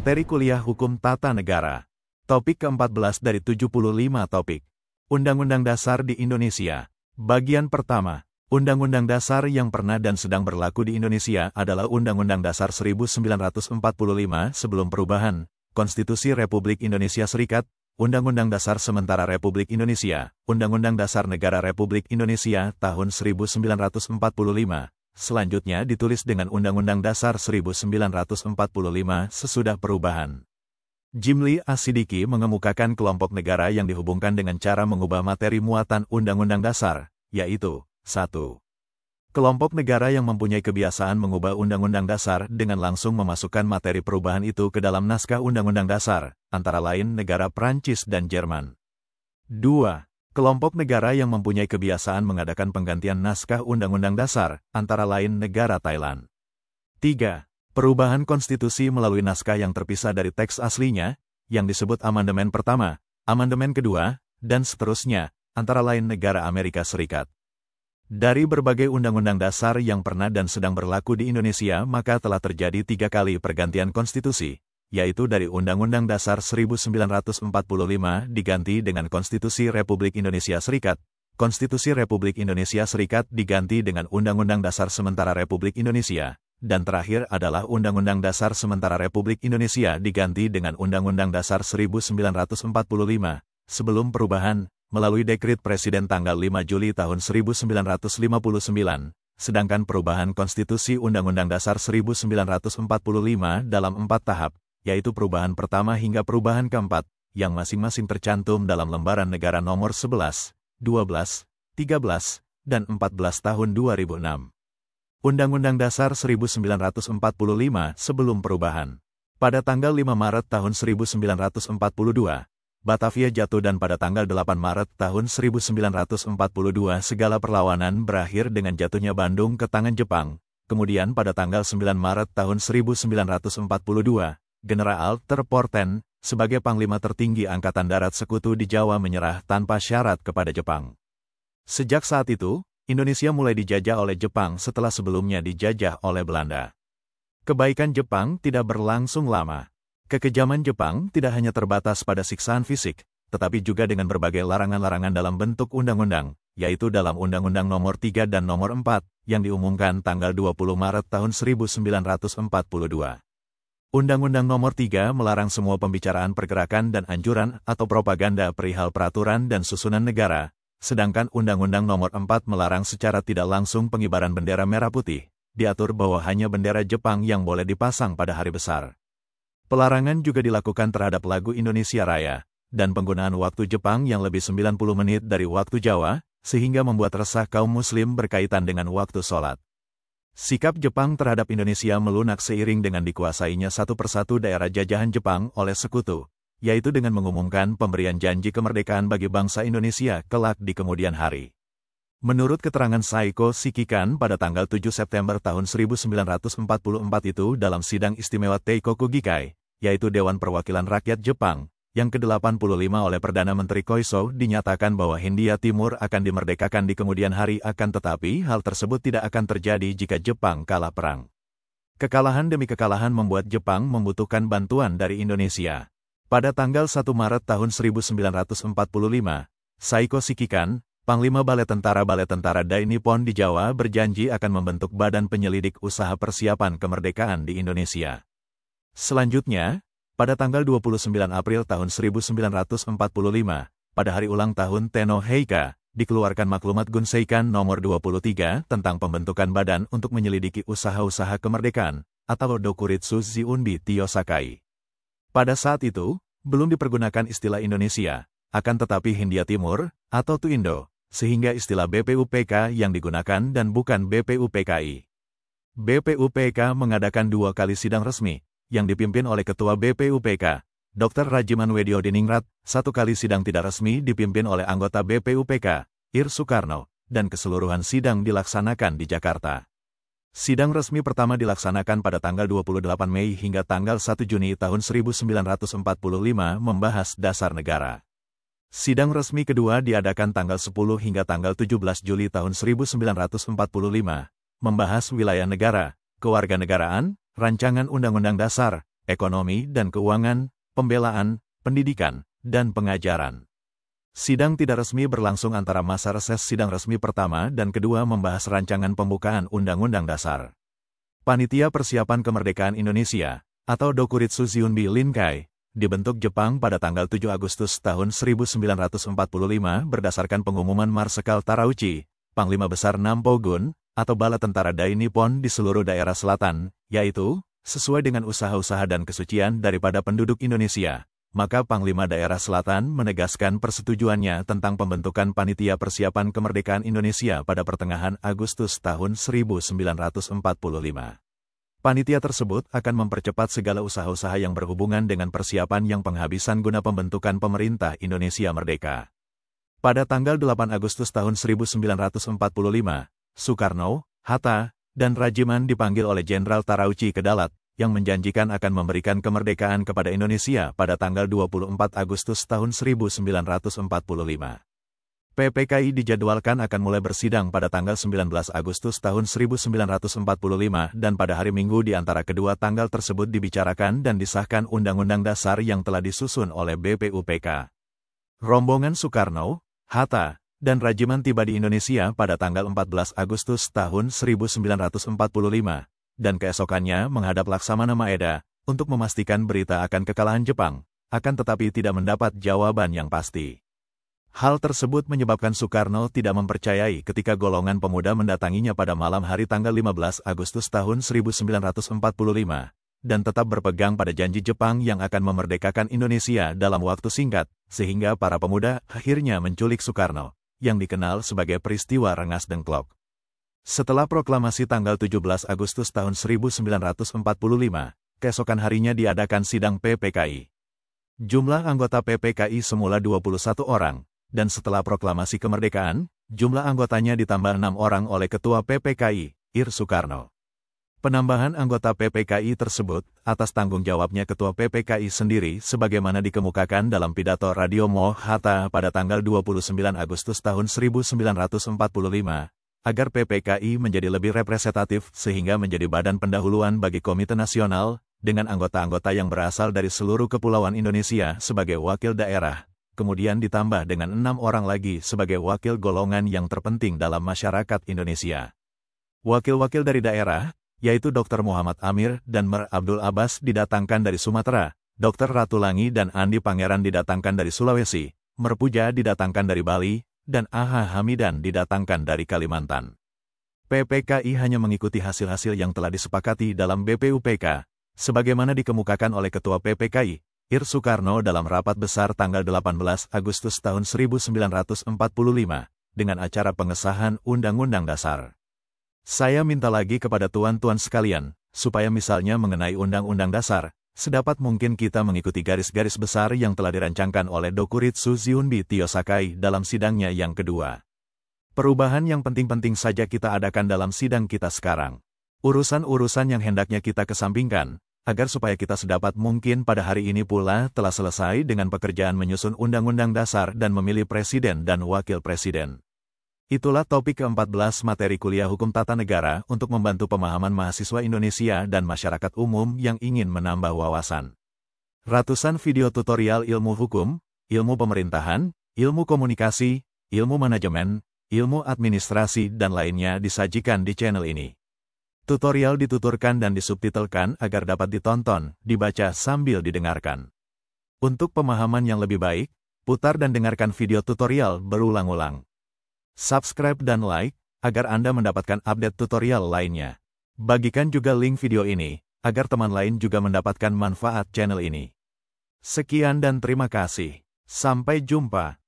Materi kuliah Hukum Tata Negara. Topik ke-14 dari 75 topik. Undang-Undang Dasar di Indonesia. Bagian pertama. Undang-Undang Dasar yang pernah dan sedang berlaku di Indonesia adalah Undang-Undang Dasar 1945 sebelum perubahan, Konstitusi Republik Indonesia Serikat, Undang-Undang Dasar Sementara Republik Indonesia, Undang-Undang Dasar Negara Republik Indonesia tahun 1945. Selanjutnya ditulis dengan Undang-Undang Dasar 1945 sesudah perubahan. Jimli Asidiki mengemukakan kelompok negara yang dihubungkan dengan cara mengubah materi muatan Undang-Undang Dasar, yaitu 1. Kelompok negara yang mempunyai kebiasaan mengubah Undang-Undang Dasar dengan langsung memasukkan materi perubahan itu ke dalam naskah Undang-Undang Dasar, antara lain negara Prancis dan Jerman. 2. Kelompok negara yang mempunyai kebiasaan mengadakan penggantian naskah Undang-Undang Dasar, antara lain negara Thailand. 3. Perubahan konstitusi melalui naskah yang terpisah dari teks aslinya, yang disebut amandemen pertama, amandemen kedua, dan seterusnya, antara lain negara Amerika Serikat. Dari berbagai undang-undang dasar yang pernah dan sedang berlaku di Indonesia, maka telah terjadi 3 kali pergantian konstitusi, yaitu dari Undang-Undang Dasar 1945 diganti dengan Konstitusi Republik Indonesia Serikat, Konstitusi Republik Indonesia Serikat diganti dengan Undang-Undang Dasar Sementara Republik Indonesia, dan terakhir adalah Undang-Undang Dasar Sementara Republik Indonesia diganti dengan Undang-Undang Dasar 1945, sebelum perubahan, melalui Dekret Presiden tanggal 5 Juli tahun 1959, sedangkan perubahan Konstitusi Undang-Undang Dasar 1945 dalam 4 tahap, yaitu perubahan pertama hingga perubahan keempat, yang masing-masing tercantum dalam lembaran negara nomor 11, 12, 13, dan 14 tahun 2006. Undang-Undang Dasar 1945 sebelum perubahan. Pada tanggal 5 Maret tahun 1942, Batavia jatuh dan pada tanggal 8 Maret tahun 1942 segala perlawanan berakhir dengan jatuhnya Bandung ke tangan Jepang. Kemudian pada tanggal 9 Maret tahun 1942, General Terporten, sebagai Panglima tertinggi Angkatan Darat Sekutu di Jawa menyerah tanpa syarat kepada Jepang. Sejak saat itu, Indonesia mulai dijajah oleh Jepang setelah sebelumnya dijajah oleh Belanda. Kebaikan Jepang tidak berlangsung lama. Kekejaman Jepang tidak hanya terbatas pada siksaan fisik, tetapi juga dengan berbagai larangan-larangan dalam bentuk undang-undang, yaitu dalam Undang-Undang Nomor 3 dan Nomor 4, yang diumumkan tanggal 20 Maret tahun 1942. Undang-Undang Nomor 3 melarang semua pembicaraan pergerakan dan anjuran atau propaganda perihal peraturan dan susunan negara, sedangkan Undang-Undang Nomor 4 melarang secara tidak langsung pengibaran bendera merah putih, diatur bahwa hanya bendera Jepang yang boleh dipasang pada hari besar. Pelarangan juga dilakukan terhadap lagu Indonesia Raya, dan penggunaan waktu Jepang yang lebih 90 menit dari waktu Jawa, sehingga membuat resah kaum muslim berkaitan dengan waktu sholat. Sikap Jepang terhadap Indonesia melunak seiring dengan dikuasainya satu persatu daerah jajahan Jepang oleh sekutu, yaitu dengan mengumumkan pemberian janji kemerdekaan bagi bangsa Indonesia kelak di kemudian hari. Menurut keterangan Saiko Shikikan pada tanggal 7 September tahun 1944 itu dalam sidang istimewa Teikoku Gikai, yaitu Dewan Perwakilan Rakyat Jepang, yang ke-85 oleh Perdana Menteri Koiso dinyatakan bahwa Hindia Timur akan dimerdekakan di kemudian hari, akan tetapi hal tersebut tidak akan terjadi jika Jepang kalah perang. Kekalahan demi kekalahan membuat Jepang membutuhkan bantuan dari Indonesia. Pada tanggal 1 Maret tahun 1945, Saiko Shikikan, Panglima Balai Tentara Dai Nippon di Jawa berjanji akan membentuk badan penyelidik usaha persiapan kemerdekaan di Indonesia. Selanjutnya, pada tanggal 29 April tahun 1945, pada hari ulang tahun Tenno Heika, dikeluarkan Maklumat Gunseikan nomor 23 tentang pembentukan badan untuk menyelidiki usaha-usaha kemerdekaan, atau Dokuritsu Ziunbi Tiosakai. Pada saat itu, belum dipergunakan istilah Indonesia, akan tetapi Hindia Timur, atau Tuindo, sehingga istilah BPUPK yang digunakan dan bukan BPUPKI. BPUPK mengadakan 2 kali sidang resmi, yang dipimpin oleh Ketua BPUPK, Dr. Rajiman Wediodiningrat, 1 kali sidang tidak resmi dipimpin oleh anggota BPUPK, Ir Soekarno, dan keseluruhan sidang dilaksanakan di Jakarta. Sidang resmi pertama dilaksanakan pada tanggal 28 Mei hingga tanggal 1 Juni tahun 1945 membahas dasar negara. Sidang resmi kedua diadakan tanggal 10 hingga tanggal 17 Juli tahun 1945, membahas wilayah negara, kewarganegaraan, Rancangan Undang-Undang Dasar, ekonomi dan keuangan, pembelaan, pendidikan, dan pengajaran. Sidang tidak resmi berlangsung antara masa reses sidang resmi pertama dan kedua membahas rancangan pembukaan Undang-Undang Dasar. Panitia Persiapan Kemerdekaan Indonesia, atau Dokuritsu Zunbi Linkai, dibentuk Jepang pada tanggal 7 Agustus tahun 1945 berdasarkan pengumuman Marsekal Tarauchi, Panglima Besar Nampogun, atau Bala Tentara Dai Nippon di seluruh daerah selatan, yaitu, sesuai dengan usaha-usaha dan kesucian daripada penduduk Indonesia, maka Panglima Daerah Selatan menegaskan persetujuannya tentang pembentukan Panitia Persiapan Kemerdekaan Indonesia pada pertengahan Agustus tahun 1945. Panitia tersebut akan mempercepat segala usaha-usaha yang berhubungan dengan persiapan yang penghabisan guna pembentukan pemerintah Indonesia merdeka. Pada tanggal 8 Agustus tahun 1945, Soekarno, Hatta, dan Rajiman dipanggil oleh Jenderal Tarauchi ke Dalat, yang menjanjikan akan memberikan kemerdekaan kepada Indonesia pada tanggal 24 Agustus tahun 1945. PPKI dijadwalkan akan mulai bersidang pada tanggal 19 Agustus tahun 1945 dan pada hari Minggu di antara kedua tanggal tersebut dibicarakan dan disahkan Undang-Undang Dasar yang telah disusun oleh BPUPK. Rombongan Soekarno, Hatta, dan Rajiman tiba di Indonesia pada tanggal 14 Agustus tahun 1945, dan keesokannya menghadap Laksamana Maeda untuk memastikan berita akan kekalahan Jepang, akan tetapi tidak mendapat jawaban yang pasti. Hal tersebut menyebabkan Soekarno tidak mempercayai ketika golongan pemuda mendatanginya pada malam hari tanggal 15 Agustus tahun 1945, dan tetap berpegang pada janji Jepang yang akan memerdekakan Indonesia dalam waktu singkat, sehingga para pemuda akhirnya menculik Soekarno, yang dikenal sebagai peristiwa Rengas Dengklok. Setelah proklamasi tanggal 17 Agustus tahun 1945, keesokan harinya diadakan sidang PPKI. Jumlah anggota PPKI semula 21 orang, dan setelah proklamasi kemerdekaan, jumlah anggotanya ditambah 6 orang oleh Ketua PPKI, Ir Soekarno. Penambahan anggota PPKI tersebut atas tanggung jawabnya Ketua PPKI sendiri sebagaimana dikemukakan dalam pidato Radio Mo Hatta pada tanggal 29 Agustus tahun 1945, agar PPKI menjadi lebih representatif sehingga menjadi badan pendahuluan bagi Komite Nasional, dengan anggota-anggota yang berasal dari seluruh kepulauan Indonesia sebagai wakil daerah, kemudian ditambah dengan 6 orang lagi sebagai wakil golongan yang terpenting dalam masyarakat Indonesia. Wakil-wakil dari daerah, yaitu Dr. Muhammad Amir dan Mer Abdul Abbas didatangkan dari Sumatera, Dr. Ratulangi dan Andi Pangeran didatangkan dari Sulawesi, Merpuja didatangkan dari Bali, dan Aha Hamidan didatangkan dari Kalimantan. PPKI hanya mengikuti hasil-hasil yang telah disepakati dalam BPUPK, sebagaimana dikemukakan oleh Ketua PPKI, Ir Soekarno dalam rapat besar tanggal 18 Agustus tahun 1945, dengan acara pengesahan Undang-Undang Dasar. Saya minta lagi kepada tuan-tuan sekalian, supaya misalnya mengenai Undang-Undang Dasar, sedapat mungkin kita mengikuti garis-garis besar yang telah dirancangkan oleh Dokuritsu Zunbi Tiosakai dalam sidangnya yang kedua. Perubahan yang penting-penting saja kita adakan dalam sidang kita sekarang. Urusan-urusan yang hendaknya kita kesampingkan, agar supaya kita sedapat mungkin pada hari ini pula telah selesai dengan pekerjaan menyusun Undang-Undang Dasar dan memilih Presiden dan Wakil Presiden. Itulah topik ke-14 materi kuliah Hukum Tata Negara untuk membantu pemahaman mahasiswa Indonesia dan masyarakat umum yang ingin menambah wawasan. Ratusan video tutorial ilmu hukum, ilmu pemerintahan, ilmu komunikasi, ilmu manajemen, ilmu administrasi dan lainnya disajikan di channel ini. Tutorial dituturkan dan disubtitelkan agar dapat ditonton, dibaca sambil didengarkan. Untuk pemahaman yang lebih baik, putar dan dengarkan video tutorial berulang-ulang. Subscribe dan like, agar Anda mendapatkan update tutorial lainnya. Bagikan juga link video ini, agar teman lain juga mendapatkan manfaat channel ini. Sekian dan terima kasih. Sampai jumpa.